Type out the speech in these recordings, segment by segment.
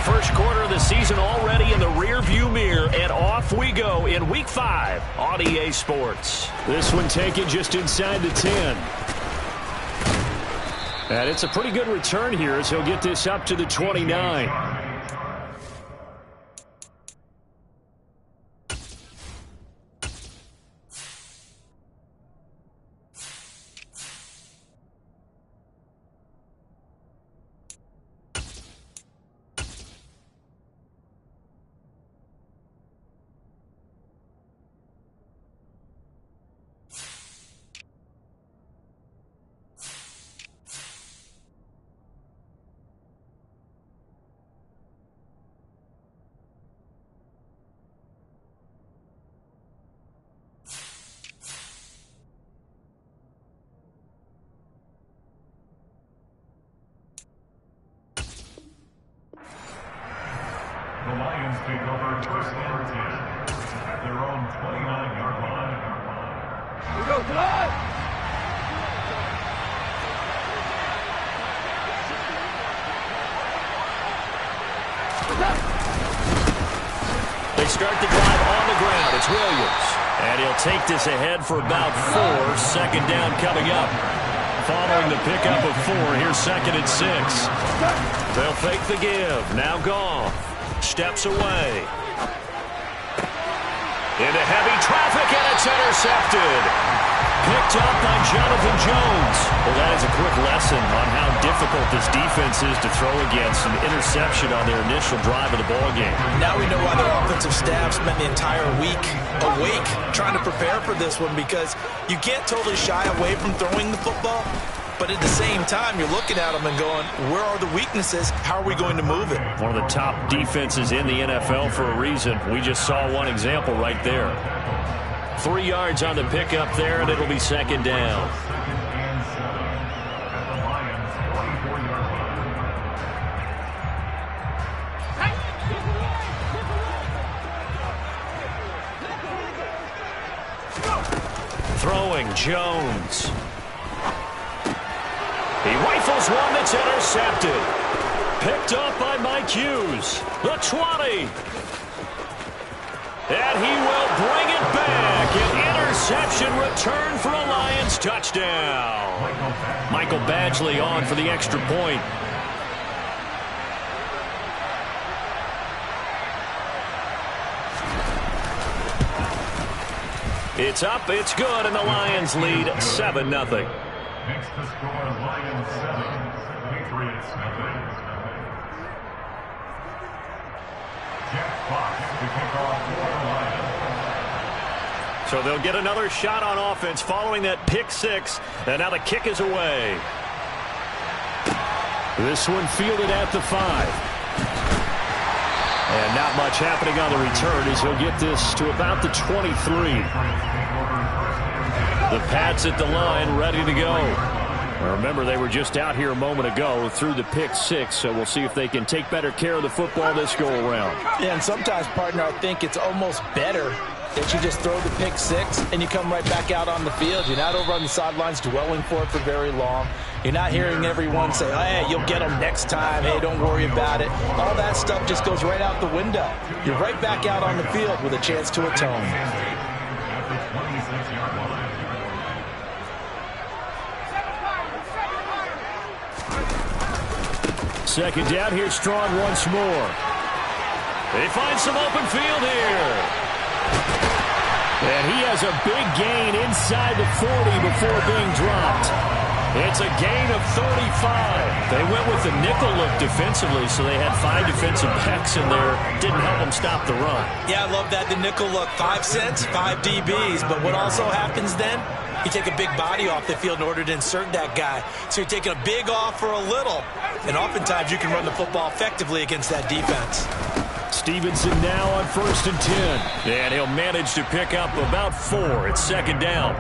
first quarter of the season already in the rearview mirror, and off we go in Week 5 on EA Sports. This one taken just inside the 10. And it's a pretty good return here as he'll get this up to the 29. The Lions take over first and 10 at their own 29-yard line. Here we go, tonight! They start the drive on the ground. It's Williams. And he'll take this ahead for about 4. Second down coming up. Following the pickup of 4, here's second and 6. They'll fake the give. Now Goff steps away. Into heavy traffic, and it's intercepted. Picked up by Jonathan Jones. Well, that is a quick lesson on how difficult this defense is to throw against. An interception on their initial drive of the ballgame. Now we know why their offensive staff spent the entire week awake trying to prepare for this one, because you can't totally shy away from throwing the football. But at the same time, you're looking at them and going, where are the weaknesses? How are we going to move it? One of the top defenses in the NFL for a reason. We just saw one example right there. 3 yards on the pickup there, and it'll be second down. Throwing Jones. He rifles one that's intercepted. Picked up by Mike Hughes. The 20. And he will bring it back. An interception return for a Lions touchdown. Michael Badgley on for the extra point. It's up, it's good, and the Lions lead 7-0. Next to score, Lions 7, Patriots 0. Jeff Fox to kick off for the Lions. So they'll get another shot on offense following that pick 6, and now the kick is away. This one fielded at the 5. And not much happening on the return as he'll get this to about the 23. The Pats at the line, ready to go. Well, remember, they were just out here a moment ago through the pick 6, so we'll see if they can take better care of the football this go-around. Yeah, and sometimes, partner, I think it's almost better that you just throw the pick 6 and you come right back out on the field. You're not over on the sidelines dwelling for it for very long. You're not hearing everyone say, hey, you'll get them next time. Hey, don't worry about it. All that stuff just goes right out the window. You're right back out on the field with a chance to atone. Second down, here Strong once more. They find some open field here. And he has a big gain inside the 40 before being dropped. It's a gain of 35. They went with the nickel look defensively, so they had 5 defensive backs in there. Didn't help them stop the run. Yeah, I love that, the nickel look. 5 cents, 5 DBs. But what also happens then? You take a big body off the field in order to insert that guy. So you're taking a big off for a little. And oftentimes you can run the football effectively against that defense. Stevenson now on 1st and 10. And he'll manage to pick up about 4. It's second down.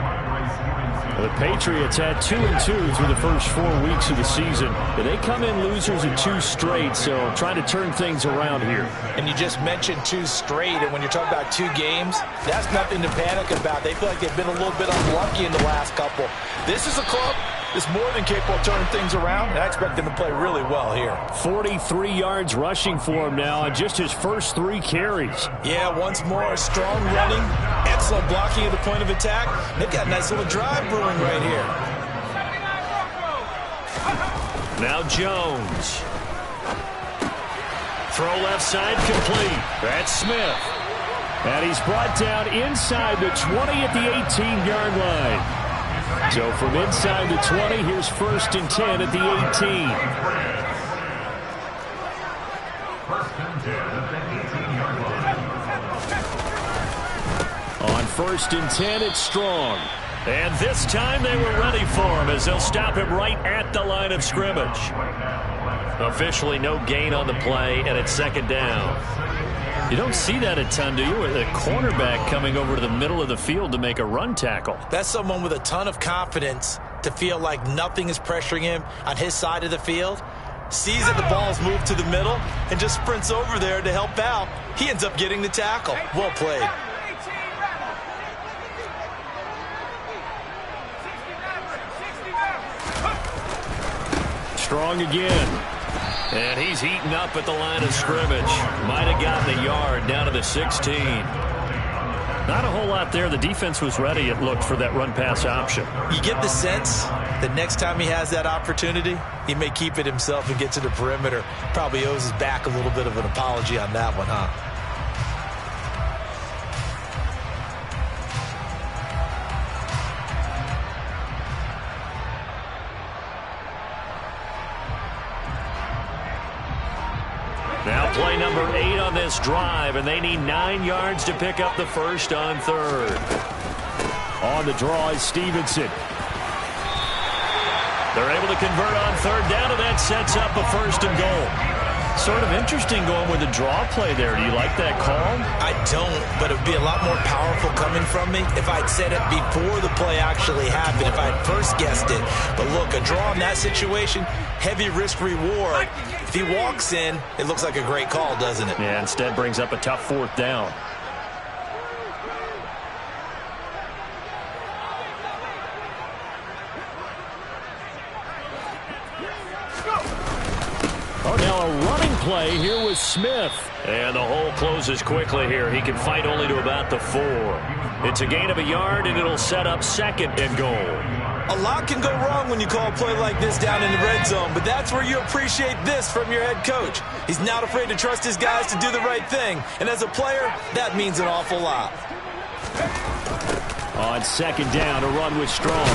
The Patriots had 2-2 through the first 4 weeks of the season. They come in losers in 2 straight, so trying to turn things around here. And you just mentioned 2 straight, and when you're talking about 2 games, that's nothing to panic about. They feel like they've been a little bit unlucky in the last couple. This is a club is more than capable of turning things around, and I expect him to play really well here. 43 yards rushing for him now on just his first 3 carries. Yeah, once more, strong running, excellent blocking at the point of attack. They've got a nice little drive brewing right here. Now Jones. Throw left side complete. That's Smith. And he's brought down inside the 20 at the 18-yard line. So from inside the 20, here's 1st and 10 at the 18. First and 10 at the 18-yard line. On 1st and 10, it's Strong. And this time they were ready for him as they'll stop him right at the line of scrimmage. Officially no gain on the play, and it's 2nd down. You don't see that a ton, do you? With a cornerback coming over to the middle of the field to make a run tackle. That's someone with a ton of confidence to feel like nothing is pressuring him on his side of the field. Sees that the ball's moved to the middle and just sprints over there to help out. He ends up getting the tackle. Well played. Strong again. And he's heating up at the line of scrimmage. Might have gotten a yard down to the 16. Not a whole lot there. The defense was ready, it looked, for that run-pass option. You get the sense that next time he has that opportunity, he may keep it himself and get to the perimeter. Probably owes his back a little bit of an apology on that one, huh? Now play number 8 on this drive, and they need 9 yards to pick up the first on 3rd. On the draw is Stevenson. They're able to convert on 3rd down, and that sets up a 1st and goal. Sort of interesting going with the draw play there. Do you like that call? I don't, but it would be a lot more powerful coming from me if I'd said it before the play actually happened, if I'd first guessed it. But look, a draw in that situation, heavy risk reward. If he walks in, it looks like a great call, doesn't it? Yeah, instead brings up a tough 4th down. Oh, now a running play here with Smith. And the hole closes quickly here. He can fight only to about the 4. It's a gain of a yard, and it'll set up 2nd and goal. A lot can go wrong when you call a play like this down in the red zone, but that's where you appreciate this from your head coach. He's not afraid to trust his guys to do the right thing, and as a player, that means an awful lot. On 2nd down, a run with Strong.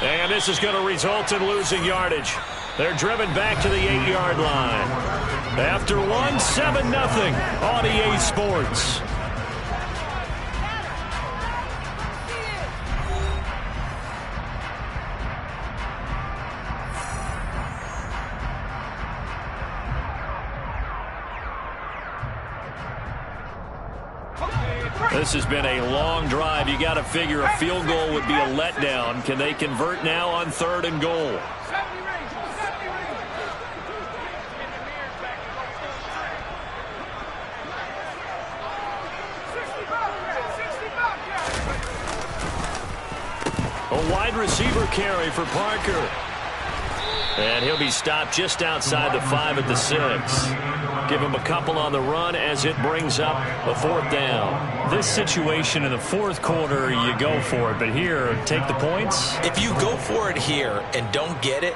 And this is going to result in losing yardage. They're driven back to the 8-yard line. After 1, 7-0 on EA Sports. This has been a long drive. You got to figure a field goal would be a letdown. Can they convert now on 3rd and goal? A wide receiver carry for Parker. And he'll be stopped just outside the 5 at the 6. Give him a couple on the run as it brings up a 4th down. This situation in the 4th quarter, you go for it. But here, take the points. If you go for it here and don't get it,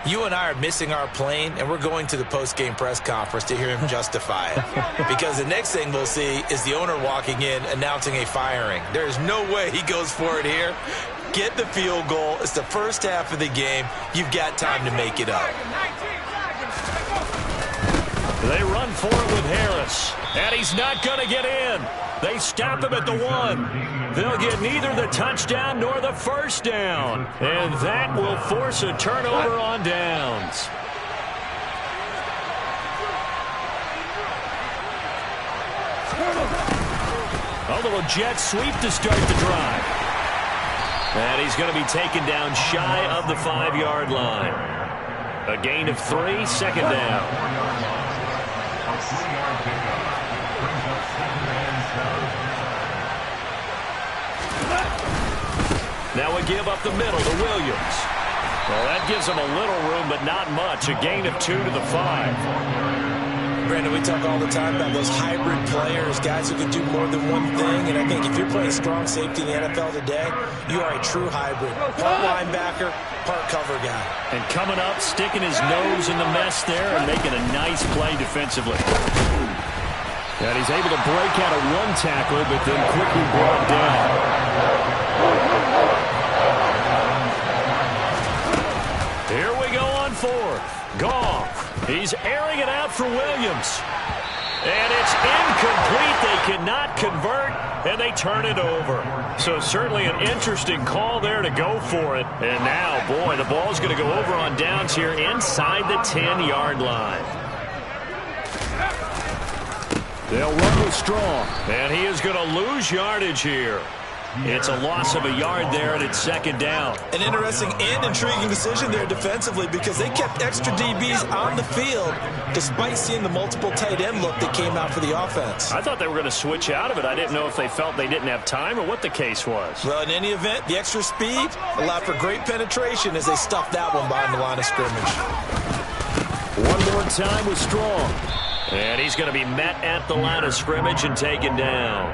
you and I are missing our plane, and we're going to the post-game press conference to hear him justify it. Because the next thing we'll see is the owner walking in announcing a firing. There's no way he goes for it here. Get the field goal. It's the first half of the game. You've got time to make it up. They run for it with Harris. And he's not going to get in. They stop him at the 1. They'll get neither the touchdown nor the 1st down. And that will force a turnover on downs. A little jet sweep to start the drive. And he's going to be taken down shy of the 5-yard line. A gain of 3, 2nd down. A 3-yard pickup brings up 2nd and 7. Now a give up the middle to Williams. Well, that gives them a little room, but not much. A gain of 2 to the 5. Brandon, we talk all the time about those hybrid players, guys who can do more than one thing. And I think if you're playing strong safety in the NFL today, you are a true hybrid. Part linebacker, part cover guy. And coming up, sticking his nose in the mess there and making a nice play defensively. And he's able to break out of one tackler, but then quickly brought down. Here we go on 4th. Goff. He's airing it out for Williams. And it's incomplete. They cannot convert, and they turn it over. So certainly an interesting call there to go for it. And now, boy, the ball's going to go over on downs here inside the 10-yard line. They'll run with Strong. And he is going to lose yardage here. It's a loss of a yard there, and it's 2nd down. An interesting and intriguing decision there defensively because they kept extra DBs on the field despite seeing the multiple tight end look that came out for the offense. I thought they were going to switch out of it. I didn't know if they felt they didn't have time or what the case was. Well, in any event, the extra speed allowed for great penetration as they stuffed that one behind the line of scrimmage. One more time with Strong. And he's going to be met at the line of scrimmage and taken down.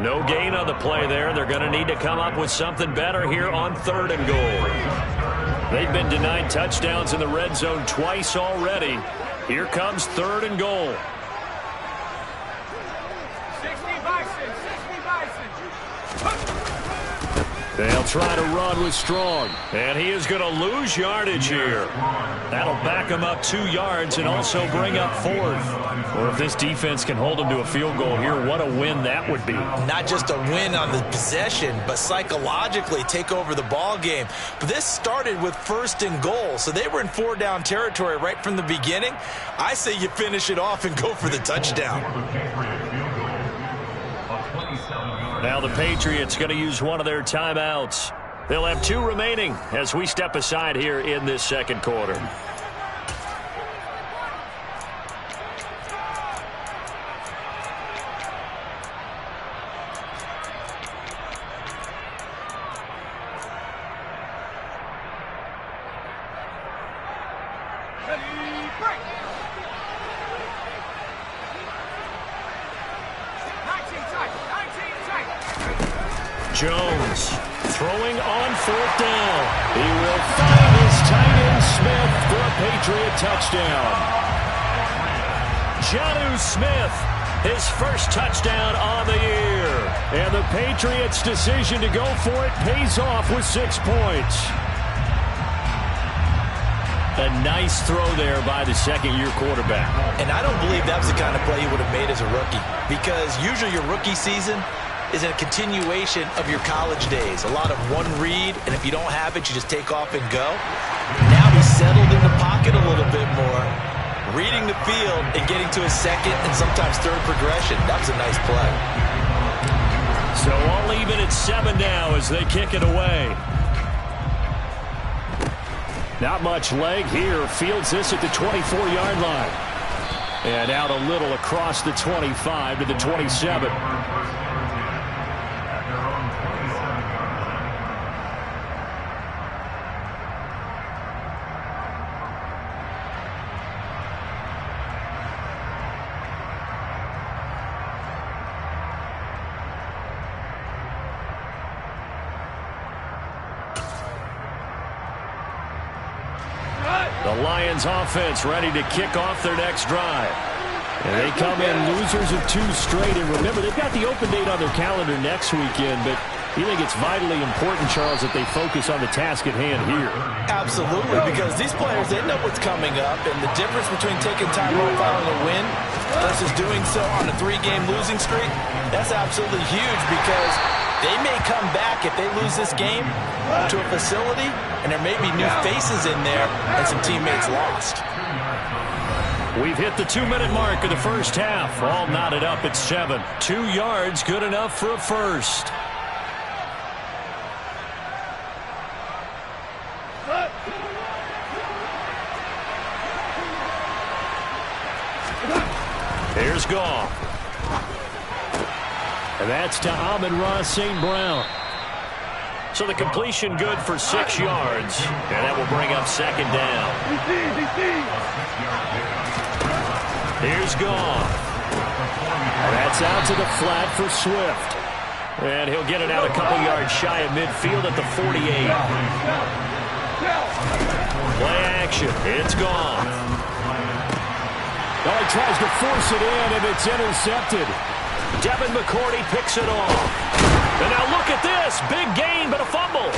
No gain on the play there. They're going to need to come up with something better here on 3rd and goal. They've been denied touchdowns in the red zone twice already. Here comes 3rd and goal. 60 Bison, 60 Bison. They'll try to run with Strong. And he is going to lose yardage here. That'll back him up 2 yards and also bring up 4th. Or if this defense can hold him to a field goal here, what a win that would be. Not just a win on the possession, but psychologically take over the ball game. But this started with 1st and goal, so they were in 4-down territory right from the beginning. I say you finish it off and go for the touchdown. Now the Patriots going to use one of their timeouts. They'll have 2 remaining as we step aside here in this 2nd quarter. Jones throwing on 4th down. He will find his tight end Smith for a Patriot touchdown. Jonnu Smith, his first touchdown on the year. And the Patriots' decision to go for it pays off with 6 points. A nice throw there by the 2nd-year quarterback. And I don't believe that was the kind of play he would have made as a rookie because usually your rookie season is a continuation of your college days. A lot of one read, and if you don't have it, you just take off and go. Now he's settled in the pocket a little bit more, reading the field and getting to his 2nd and sometimes 3rd progression. That was a nice play. So all even at 7 now as they kick it away. Not much leg here. Fields this at the 24-yard line. And out a little across the 25 to the 27. The Lions offense ready to kick off their next drive. And they come in losers of 2 straight. And remember, they've got the open date on their calendar next weekend, but you think it's vitally important, Charles, that they focus on the task at hand here? Absolutely, because these players, they know what's coming up, and the difference between taking time off following a win versus doing so on a 3-game losing streak, that's absolutely huge because they may come back if they lose this game to a facility, and there may be new faces in there and some teammates lost. We've hit the 2-minute mark of the first half. All knotted up at 7. 2 yards, good enough for a first. Here's Goff. And that's to Amon-Ra St. Brown. So the completion good for 6 yards, and that will bring up second down. Here's Goff. That's out to the flat for Swift. And he'll get it out a couple yards shy of midfield at the 48. Play action. It's Goff. Well, he tries to force it in, and it's intercepted. Devin McCourty picks it off. And now look at this. Big gain, but a fumble.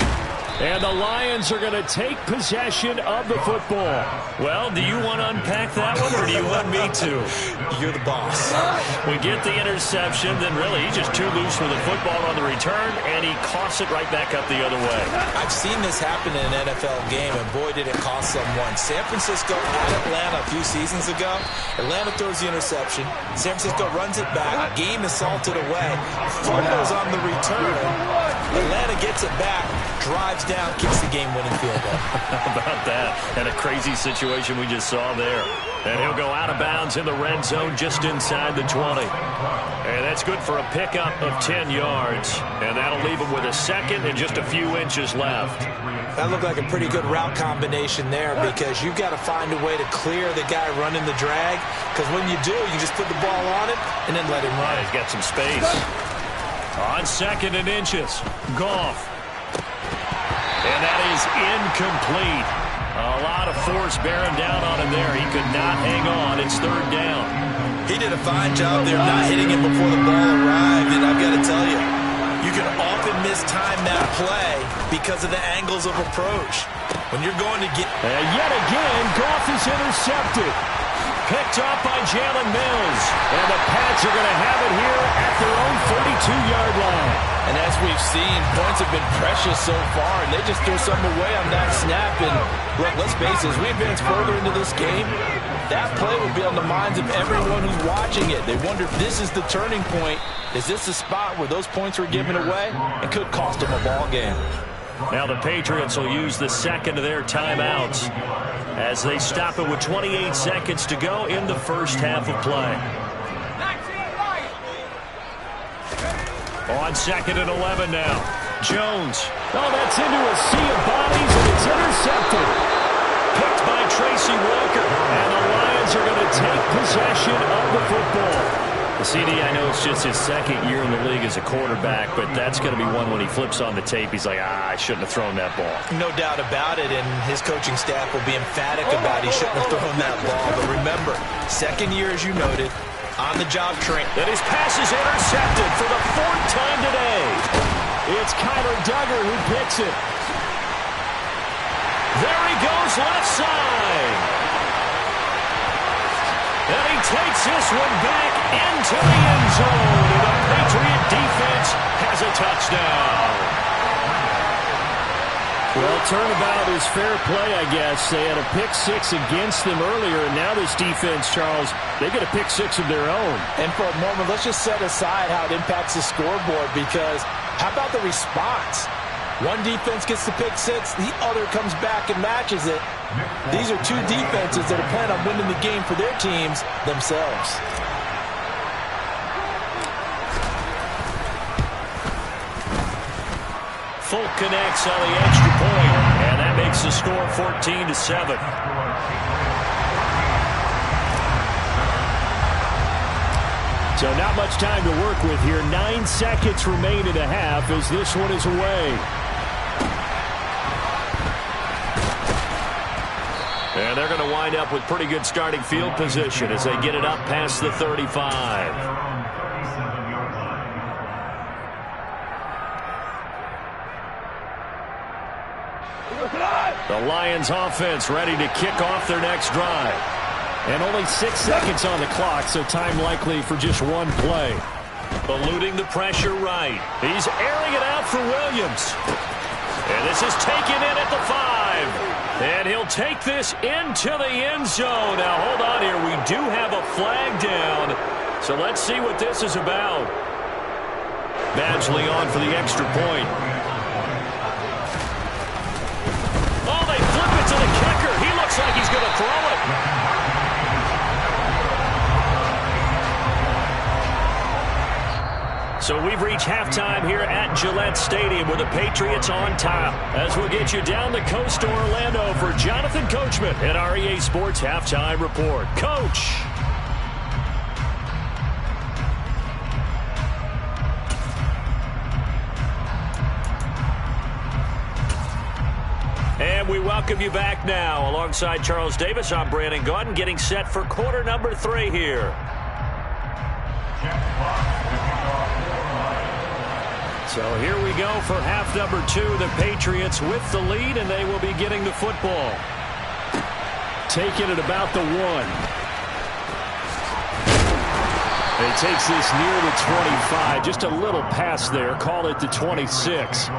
And the Lions are going to take possession of the football. Well, do you want to unpack that one, or do you want me to? You're the boss. We get the interception, then really he's just too loose with the football on the return, and he coughs it right back up the other way. I've seen this happen in an NFL game, and boy, did it cost someone. San Francisco at Atlanta a few seasons ago. Atlanta throws the interception. San Francisco runs it back. Game is salted away. Fumbles on the return. Atlanta gets it back, drives down, kicks the game-winning field goal. How about that? And a crazy situation we just saw there. And he'll go out of bounds in the red zone just inside the 20. And that's good for a pickup of 10 yards. And that'll leave him with a second and just a few inches left. That looked like a pretty good route combination there, because you've got to find a way to clear the guy running the drag. Because when you do, you just put the ball on it and then let him run. Yeah, he's got some space. On second and inches, Goff. And that is incomplete. A lot of force bearing down on him there. He could not hang on. It's third down. He did a fine job there not hitting him before the ball arrived. And I've got to tell you, you can often mistime that play because of the angles of approach. When you're going to get... And yet again, Goff is intercepted. Picked up by Jalen Mills. And the Pats are going to have it here at their own 32-yard line. And as we've seen, points have been precious so far, and they just threw some away on that snap. And look, let's face it, as we advance further into this game, that play will be on the minds of everyone who's watching it. They wonder if this is the turning point. Is this the spot where those points were given away? It could cost them a ball game. Now the Patriots will use the second of their timeouts as they stop it with 28 seconds to go in the first half of play. On second and 11 now. Jones. Oh, that's into a sea of bodies, and it's intercepted. Picked by Tracy Walker. And the Lions are going to take possession of the football. CD, I know it's just his second year in the league as a quarterback, but that's going to be one when he flips on the tape. He's like, I shouldn't have thrown that ball. No doubt about it, and his coaching staff will be emphatic about he shouldn't have thrown that ball. But remember, second year, as you noted, on-the-job training. And his pass is intercepted for the fourth time today. It's Kyler Duggar who picks it. There he goes left side. And he takes this one back into the end zone. And the Patriot defense has a touchdown. Well, turnabout is fair play, I guess. They had a pick six against them earlier, and now this defense, Charles, they get a pick six of their own. And for a moment, let's just set aside how it impacts the scoreboard, because how about the response? One defense gets the pick six, the other comes back and matches it. These are two defenses that are planning on winning the game for their teams themselves. Folk connects on the extra point, and that makes the score 14-7. So not much time to work with here. 9 seconds remain in the half as this one is away. And they're going to wind up with pretty good starting field position as they get it up past the 35. The Lions offense ready to kick off their next drive. And only 6 seconds on the clock, so time likely for just one play. Eluding the pressure right. He's airing it out for Williams. And this is taken in at the 5. And he'll take this into the end zone. Now, hold on here. We do have a flag down. So let's see what this is about. Badgley on for the extra point. Oh, they flip it to the kicker. He looks like he's going to throw it. So we've reached halftime here at Gillette Stadium with the Patriots on top. As we'll get you down the coast to Orlando for Jonathan Coachman at our EA Sports Halftime Report. Coach. And we welcome you back now. Alongside Charles Davis, I'm Brandon Gaudin, getting set for quarter number 3 here. So here we go for half number 2. The Patriots with the lead, and they will be getting the football. Taking it about the 1. And it takes this near the 25. Just a little pass there. Call it the 26.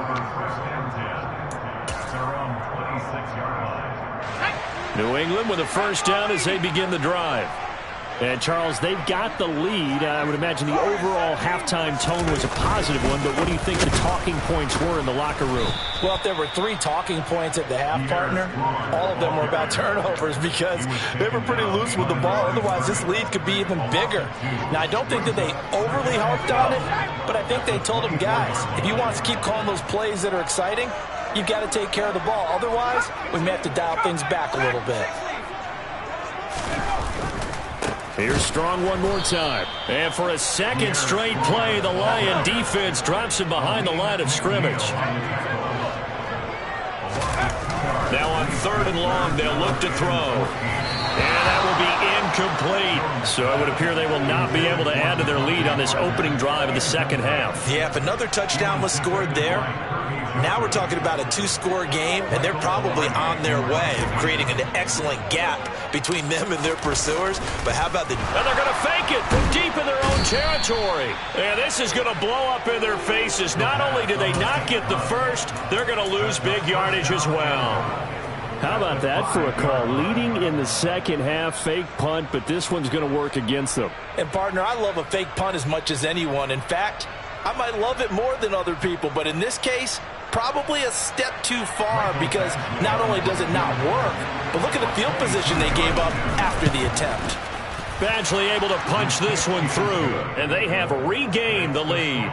New England with a first down as they begin the drive. And, Charles, they've got the lead. I would imagine the overall halftime tone was a positive one, but what do you think the talking points were in the locker room? Well, if there were 3 talking points at the half, partner, all of them were about turnovers because they were pretty loose with the ball. Otherwise, this lead could be even bigger. Now, I don't think that they overly harped on it, but I think they told them, guys, if you want to keep calling those plays that are exciting, you've got to take care of the ball. Otherwise, we may have to dial things back a little bit. Here's Strong one more time. And for a second straight play, the Lion defense drops him behind the line of scrimmage. Now on 3rd and long, they'll look to throw. And that will be incomplete. So it would appear they will not be able to add to their lead on this opening drive of the second half. Yeah, if another touchdown was scored there, now we're talking about a 2-score game, and they're probably on their way of creating an excellent gap between them and their pursuers. But how about the... And they're going to fake it from deep in their own territory. And this is going to blow up in their faces. Not only do they not get the first, they're going to lose big yardage as well. How about that for a call? Leading in the second half, fake punt, but this one's going to work against them. And, partner, I love a fake punt as much as anyone. In fact, I might love it more than other people, but in this case, probably a step too far because not only does it not work, but look at the field position they gave up after the attempt. Badgley able to punch this one through, and they have regained the lead.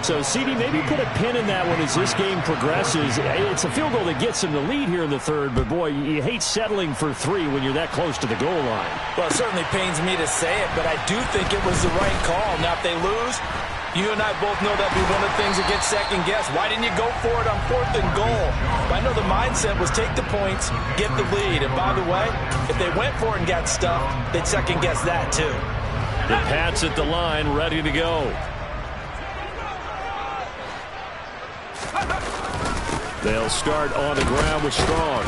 So, CD, maybe put a pin in that one as this game progresses. It's a field goal that gets them the lead here in the 3rd, but, boy, you hate settling for 3 when you're that close to the goal line. Well, it certainly pains me to say it, but I do think it was the right call. Now, if they lose, you and I both know that'd be one of the things that gets second-guessed. Why didn't you go for it on 4th and goal? I know the mindset was take the points, get the lead. And by the way, if they went for it and got stuffed, they'd second-guess that too. The Pats at the line, ready to go. They'll start on the ground with Strong.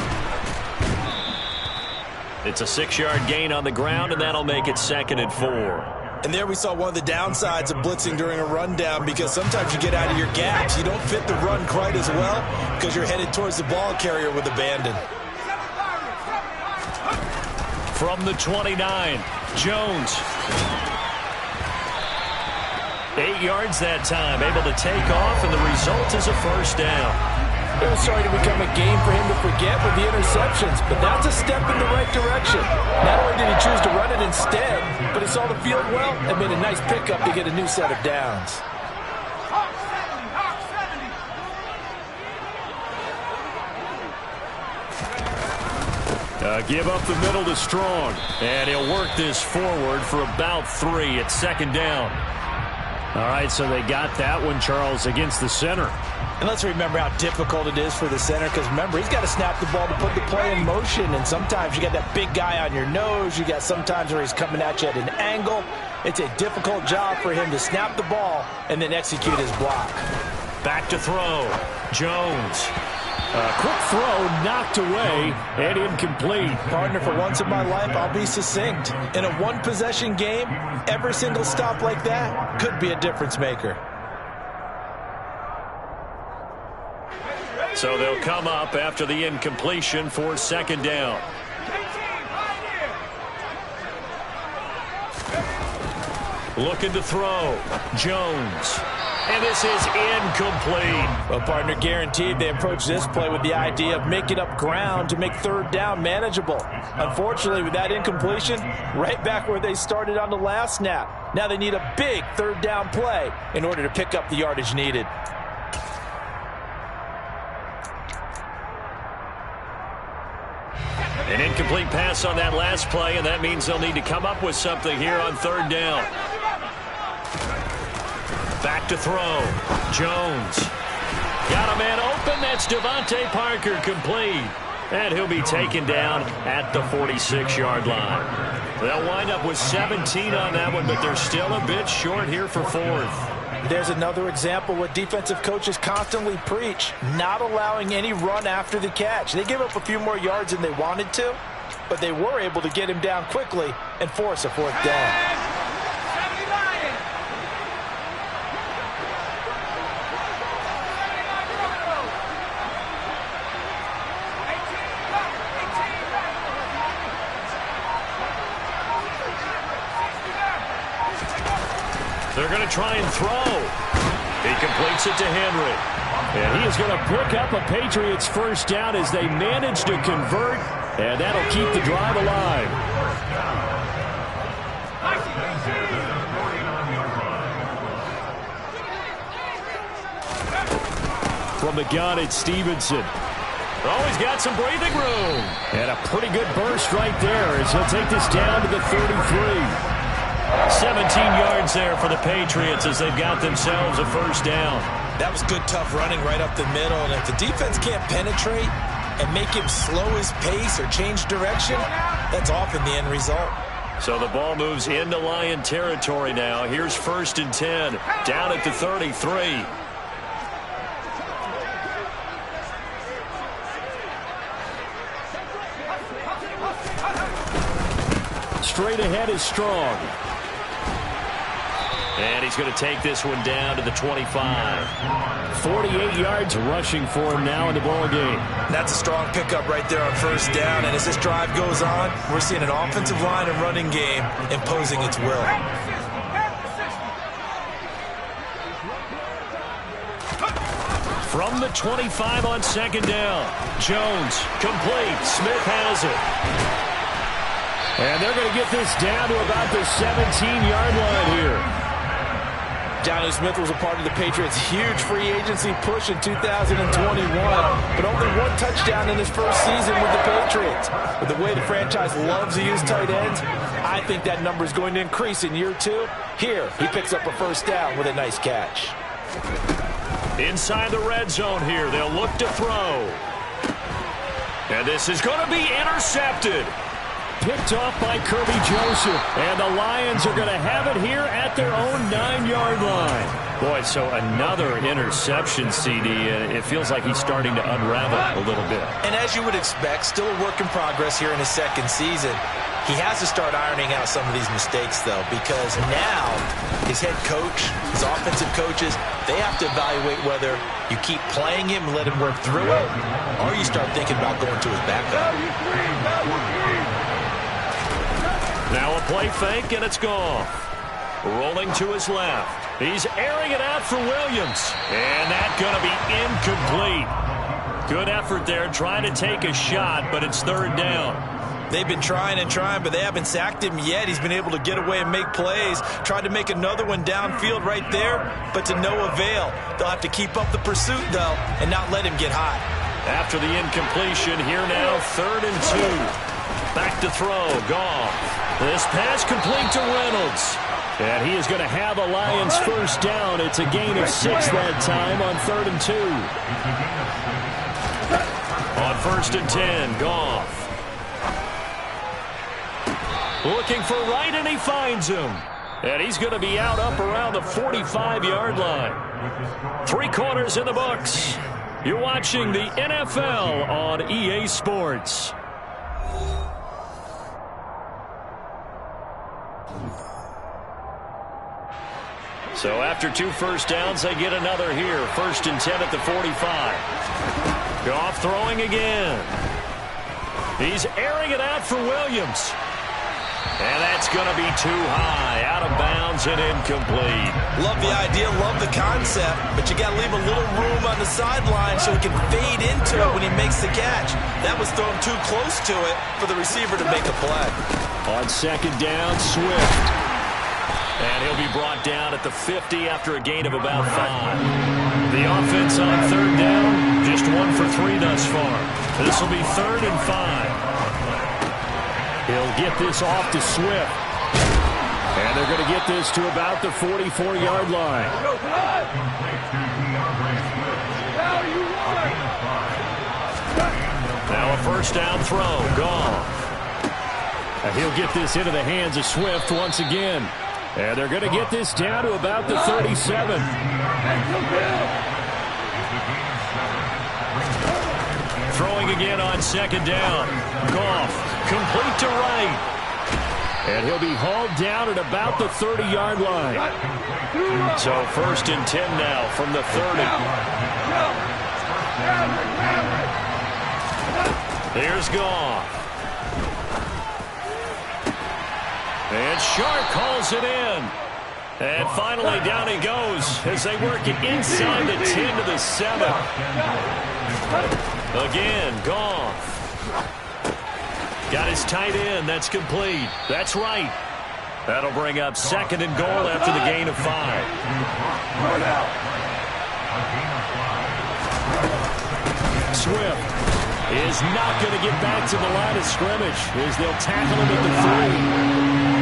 It's a 6-yard gain on the ground, and that'll make it 2nd and 4. And there we saw one of the downsides of blitzing during a rundown because sometimes you get out of your gaps. You don't fit the run quite as well because you're headed towards the ball carrier with abandon. From the 29, Jones. 8 yards that time, able to take off, and the result is a first down. It was starting to become a game for him to forget with the interceptions, but that's a step in the right direction. Not only did he choose to run it instead, but he saw the field well and made a nice pickup to get a new set of downs. Give up the middle to Strong, and he'll work this forward for about 3 at 2nd down. All right, so they got that one, Charles, against the center. And let's remember how difficult it is for the center because, remember, he's got to snap the ball to put the play in motion. And sometimes you got that big guy on your nose. You got sometimes where he's coming at you at an angle. It's a difficult job for him to snap the ball and then execute his block. Back to throw. Jones. Quick throw knocked away and incomplete. Partner, for once in my life, I'll be succinct. In a one-possession game, every single stop like that could be a difference maker. So they'll come up after the incompletion for 2nd down. Looking to throw. Jones. And this is incomplete. Well, partner, guaranteed they approach this play with the idea of making up ground to make third down manageable. Unfortunately, with that incompletion, right back where they started on the last snap. Now they need a big third down play in order to pick up the yardage needed. An incomplete pass on that last play, and that means they'll need to come up with something here on third down. Back to throw. Jones. Got a man open. That's Devontae Parker, complete. And he'll be taken down at the 46-yard line. They'll wind up with 17 on that one, but they're still a bit short here for fourth. There's another example what defensive coaches constantly preach, not allowing any run after the catch. They gave up a few more yards than they wanted to, but they were able to get him down quickly and force a fourth down. They're going to try and throw. He completes it to Henry. And he is going to pick up a Patriots first down as they manage to convert, and that'll keep the drive alive. From the gun, it's Stevenson. Oh, he's got some breathing room. And a pretty good burst right there as he'll take this down to the 33. 17 yards there for the Patriots as they've got themselves a first down. That was good, tough running right up the middle. And if the defense can't penetrate and make him slow his pace or change direction, that's often the end result. So the ball moves into Lion territory now. Here's 1st and 10, down at the 33. Straight ahead is Strong. And he's going to take this one down to the 25. 48 yards rushing for him now in the ball game. That's a strong pickup right there on first down. And as this drive goes on, we're seeing an offensive line and running game imposing its will. From the 25 on 2nd down. Jones, complete. Smith has it. And they're going to get this down to about the 17-yard line here. Jonnu Smith was a part of the Patriots' huge free agency push in 2021, but only one touchdown in his first season with the Patriots. With the way the franchise loves to use tight ends, I think that number is going to increase in year 2. Here, he picks up a first down with a nice catch. Inside the red zone here, they'll look to throw. And this is going to be intercepted. Picked off by Kirby Joseph. And the Lions are going to have it here at their own 9-yard line. Boy, so another interception, CD. It feels like he's starting to unravel a little bit. And as you would expect, still a work in progress here in his second season. He has to start ironing out some of these mistakes, though, because now his head coach, his offensive coaches, they have to evaluate whether you keep playing him and let him work through it, or you start thinking about going to his backup. Now a play fake, and it's gone. Rolling to his left. He's airing it out for Williams. And that's going to be incomplete. Good effort there, trying to take a shot, but it's 3rd down. They've been trying and trying, but they haven't sacked him yet. He's been able to get away and make plays. Tried to make another one downfield right there, but to no avail. They'll have to keep up the pursuit, though, and not let him get hot. After the incompletion, here now, 3rd and 2. Back to throw, Goff. This pass complete to Reynolds. And he is going to have a Lions first down. It's a gain of 6 that time on 3rd and 2. On 1st and 10, Goff. Looking for Wright, and he finds him. And he's going to be out up around the 45-yard line. 3 quarters in the books. You're watching the NFL on EA Sports. So after 2 first downs, they get another here. 1st and 10 at the 45. Goff throwing again. He's airing it out for Williams. And that's going to be too high, out of bounds and incomplete. Love the idea, love the concept, but you got to leave a little room on the sideline so he can fade into it when he makes the catch. That was thrown too close to it for the receiver to make a play. On second down, Swift. And he'll be brought down at the 50 after a gain of about 5. The offense on third down, just 1 for 3 thus far. This will be 3rd and 5. He'll get this off to Swift. And they're going to get this to about the 44-yard line. Now a first down throw. Goff. And he'll get this into the hands of Swift once again. And they're going to get this down to about the 37. Throwing again on second down. Goff. Complete to right. And he'll be hauled down at about the 30-yard line. So 1st and 10 now from the 30. Here's Goff. And Sharp calls it in. And finally down he goes as they work it inside the 10 to the 7. Again, Goff. Got his tight end. That's complete. That's right. That'll bring up 2nd and goal after the gain of 5. Swift is not going to get back to the line of scrimmage as they'll tackle him at the 3.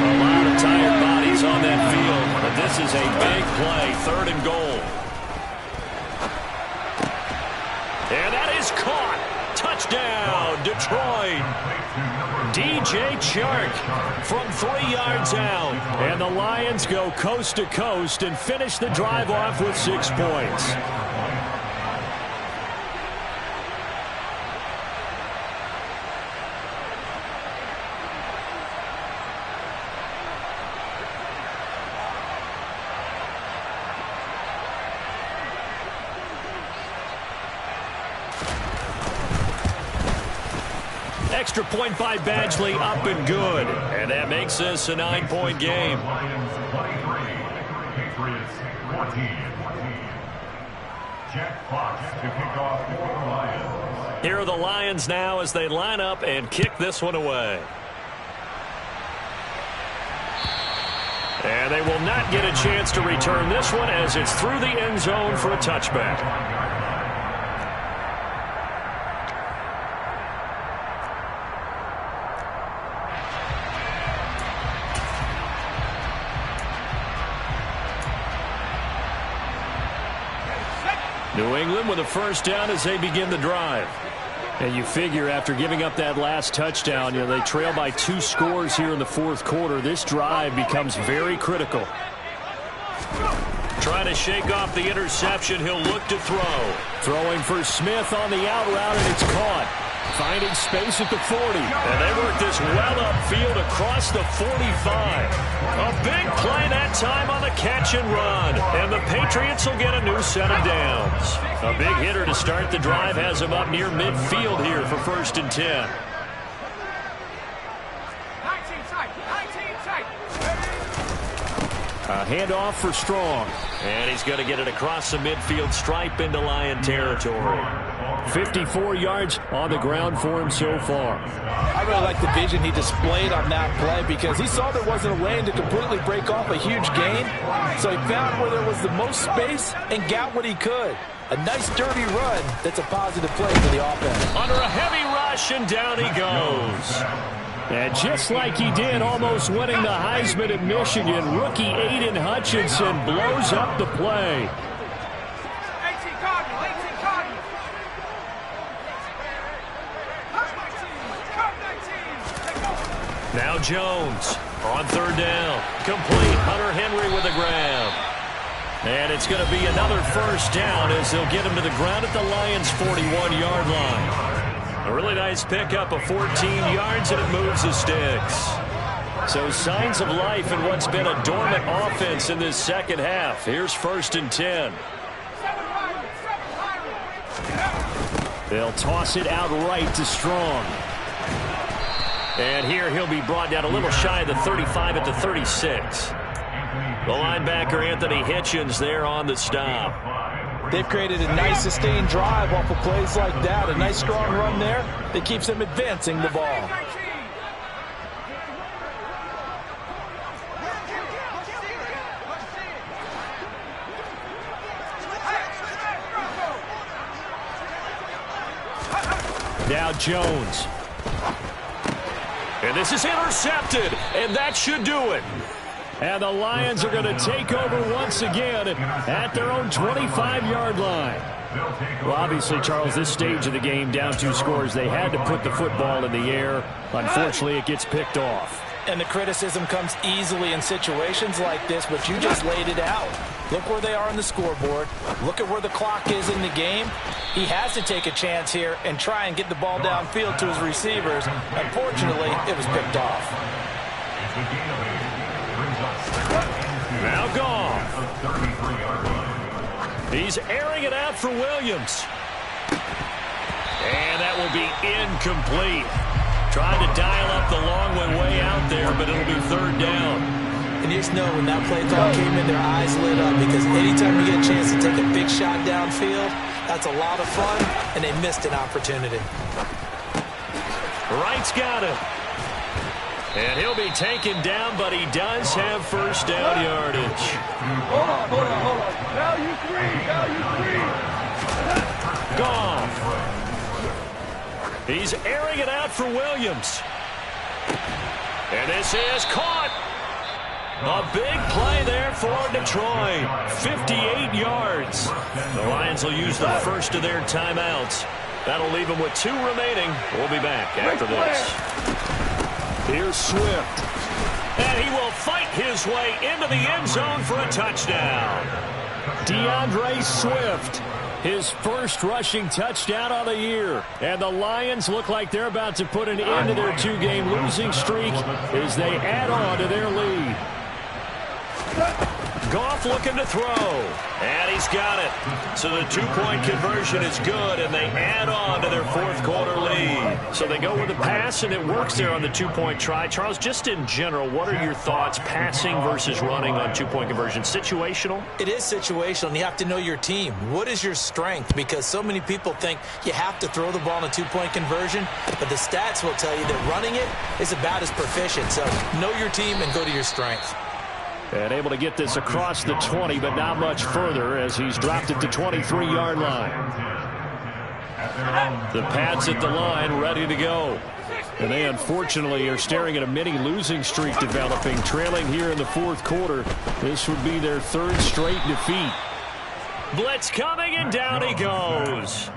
A lot of tired bodies on that field, but this is a big play. 3rd and goal. And that is caught. Touchdown, Detroit. DJ Chark from 3 yards out. And the Lions go coast to coast and finish the drive off with 6 points. Extra point by Badgley, up and good. And that makes this a 9-point game. Lions 23, Patriots 14. Jack Fox to kick off for the Lions. Here are the Lions now as they line up and kick this one away. And they will not get a chance to return this one as it's through the end zone for a touchback. New England with a first down as they begin the drive. And you figure after giving up that last touchdown, they trail by 2 scores here in the 4th quarter. This drive becomes very critical. Trying to shake off the interception, he'll look to throw. Throwing for Smith on the out route, and it's caught. Finding space at the 40. And they work this well upfield across the 45. A big play that time on the catch and run. And the Patriots will get a new set of downs. A big hitter to start the drive has them up near midfield here for 1st and 10. A handoff for Strong. And he's going to get it across the midfield stripe into Lion territory. 54 yards on the ground for him so far. I really like the vision he displayed on that play because he saw there wasn't a lane to completely break off a huge gain. So he found where there was the most space and got what he could. A nice dirty run that's a positive play for the offense. Under a heavy rush and down he goes. And just like he did almost winning the Heisman at Michigan, rookie Aiden Hutchinson blows up the play. Now Jones on 3rd down. Complete. Hunter Henry with a grab. And it's going to be another first down as they'll get him to the ground at the Lions' 41-yard line. A really nice pickup of 14 yards, and it moves the sticks. So signs of life in what's been a dormant offense in this second half. Here's 1st and 10. They'll toss it out right to Strong. And here he'll be brought down a little shy of the 35 at the 36. The linebacker, Anthony Hitchens, there on the stop. They've created a nice sustained drive off of plays like that. A nice strong run there that keeps them advancing the ball. Now Jones. And this is intercepted, and that should do it. And the Lions are going to take over once again at their own 25-yard line. Well, obviously, Charles, this stage of the game, down 2 scores, they had to put the football in the air. Unfortunately, it gets picked off. And the criticism comes easily in situations like this, but you just laid it out. Look where they are on the scoreboard. Look at where the clock is in the game. He has to take a chance here and try and get the ball downfield to his receivers. Unfortunately, it was picked off. Now Goff. He's airing it out for Williams. And that will be incomplete. Trying to dial up the long way out there, but it'll be 3rd down. And you just know when that play call came in, their eyes lit up, because anytime you get a chance to take a big shot downfield, that's a lot of fun, and they missed an opportunity. Wright's got it. And he'll be taken down, but he does have 1st down yardage. Hold on. Value 3. Goff. He's airing it out for Williams. And this is caught. A big play there for Detroit. 58 yards. The Lions will use the first of their timeouts. That'll leave them with 2 remaining. We'll be back after this. Here's Swift. And he will fight his way into the end zone for a touchdown. DeAndre Swift. His first rushing touchdown of the year. And the Lions look like they're about to put an end to their 2-game losing streak as they add on to their lead. Goff looking to throw. And he's got it. So the 2-point conversion is good, and they add on to their 4th quarter lead. So they go with the pass, and it works there on the 2-point try. Charles, just in general, what are your thoughts, passing versus running on 2-point conversion? Situational? It is situational, and you have to know your team. What is your strength? Because so many people think you have to throw the ball in a 2-point conversion, but the stats will tell you that running it is about as proficient. So know your team and go to your strength. And able to get this across the 20, but not much further as he's dropped it to 23-yard line. The Pats at the line, ready to go. And they unfortunately are staring at a mini losing streak developing, trailing here in the 4th quarter. This would be their 3rd straight defeat. Blitz coming, and down he goes.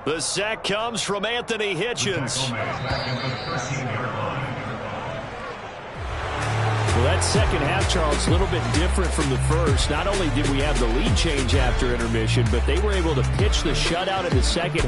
The sack comes from Anthony Hitchens. Well, that second half, Charles, a little bit different from the first. Not only did we have the lead change after intermission, but they were able to pitch the shutout in the second half.